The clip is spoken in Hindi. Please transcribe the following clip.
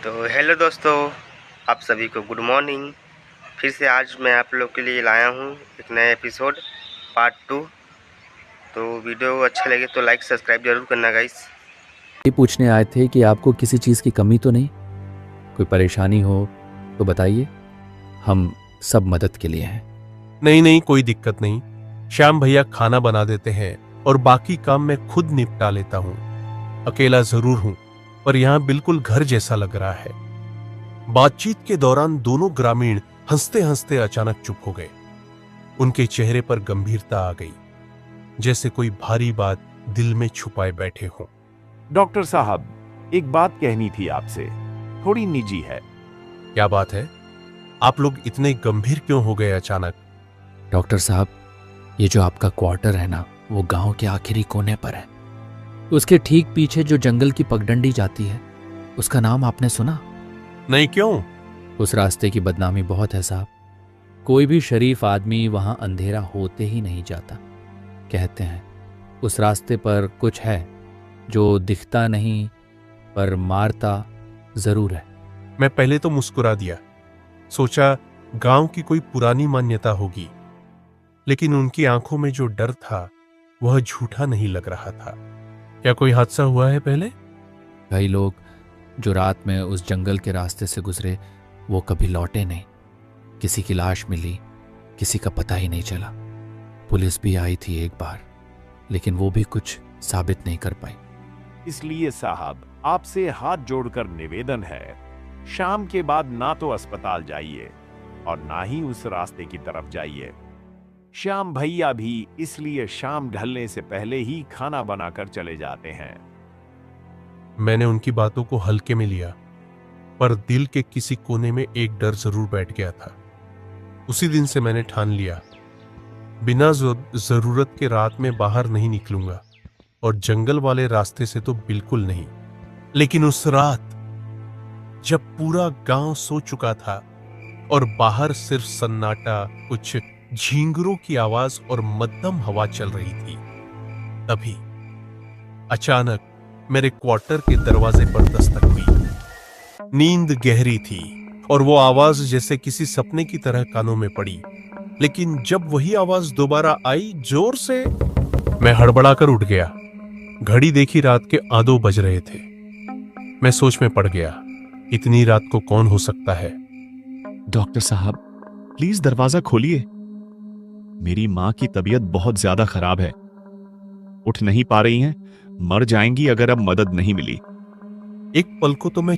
तो हेलो दोस्तों, आप सभी को गुड मॉर्निंग। फिर से आज मैं आप लोग के लिए लाया हूँ एक नया एपिसोड पार्ट 2। तो वीडियो अच्छा लगे तो लाइक सब्सक्राइब जरूर करना गाइस। ये पूछने आए थे कि आपको किसी चीज़ की कमी तो नहीं, कोई परेशानी हो तो बताइए, हम सब मदद के लिए हैं। नहीं, कोई दिक्कत नहीं। श्याम भैया खाना बना देते हैं और बाकी काम मैं खुद निपटा लेता हूँ। अकेला जरूर हूँ, पर यहाँ बिल्कुल घर जैसा लग रहा है। बातचीत के दौरान दोनों ग्रामीण हंसते हंसते अचानक चुप हो गए। उनके चेहरे पर गंभीरता आ गई, जैसे कोई भारी बात दिल में छुपाए बैठे हों। डॉक्टर साहब, एक बात कहनी थी आपसे, थोड़ी निजी है। क्या बात है? आप लोग इतने गंभीर क्यों हो गए अचानक? डॉक्टर साहब, ये जो आपका क्वार्टर है ना, वो गांव के आखिरी कोने पर है। उसके ठीक पीछे जो जंगल की पगडंडी जाती है, उसका नाम आपने सुना? नहीं, क्यों? उस रास्ते की बदनामी बहुत है साहब। कोई भी शरीफ आदमी वहां अंधेरा होते ही नहीं जाता। कहते हैं उस रास्ते पर कुछ है जो दिखता नहीं पर मारता जरूर है। मैं पहले तो मुस्कुरा दिया, सोचा गांव की कोई पुरानी मान्यता होगी, लेकिन उनकी आंखों में जो डर था वह झूठा नहीं लग रहा था। क्या कोई हादसा हुआ है पहले? कई लोग जो रात में उस जंगल के रास्ते से गुजरे वो कभी लौटे नहीं। किसी की लाश मिली, किसी का पता ही नहीं चला। पुलिस भी आई थी एक बार, लेकिन वो भी कुछ साबित नहीं कर पाई। इसलिए साहब, आपसे हाथ जोड़कर निवेदन है, शाम के बाद ना तो अस्पताल जाइए और ना ही उस रास्ते की तरफ जाइए। श्याम भैया भी इसलिए शाम ढलने से पहले ही खाना बनाकर चले जाते हैं। मैंने उनकी बातों को हल्के में लिया, पर दिल के किसी कोने में एक डर जरूर बैठ गया था। उसी दिन से मैंने ठान लिया, बिना जरूरत के रात में बाहर नहीं निकलूंगा, और जंगल वाले रास्ते से तो बिल्कुल नहीं। लेकिन उस रात जब पूरा गांव सो चुका था और बाहर सिर्फ सन्नाटा, कुछ झींगरों की आवाज और मध्यम हवा चल रही थी, तभी अचानक मेरे क्वार्टर के दरवाजे पर दस्तक हुई। नींद गहरी थी और वो आवाज जैसे किसी सपने की तरह कानों में पड़ी। लेकिन जब वही आवाज दोबारा आई जोर से, मैं हड़बड़ाकर उठ गया। घड़ी देखी, रात के आधो बज रहे थे। मैं सोच में पड़ गया, इतनी रात को कौन हो सकता है? डॉक्टर साहब, प्लीज दरवाजा खोलिए। मेरी मां की तबीयत बहुत ज्यादा खराब है, उठ नहीं पा रही हैं, मर जाएंगी अगर अब मदद नहीं मिली। एक पल को तो मैं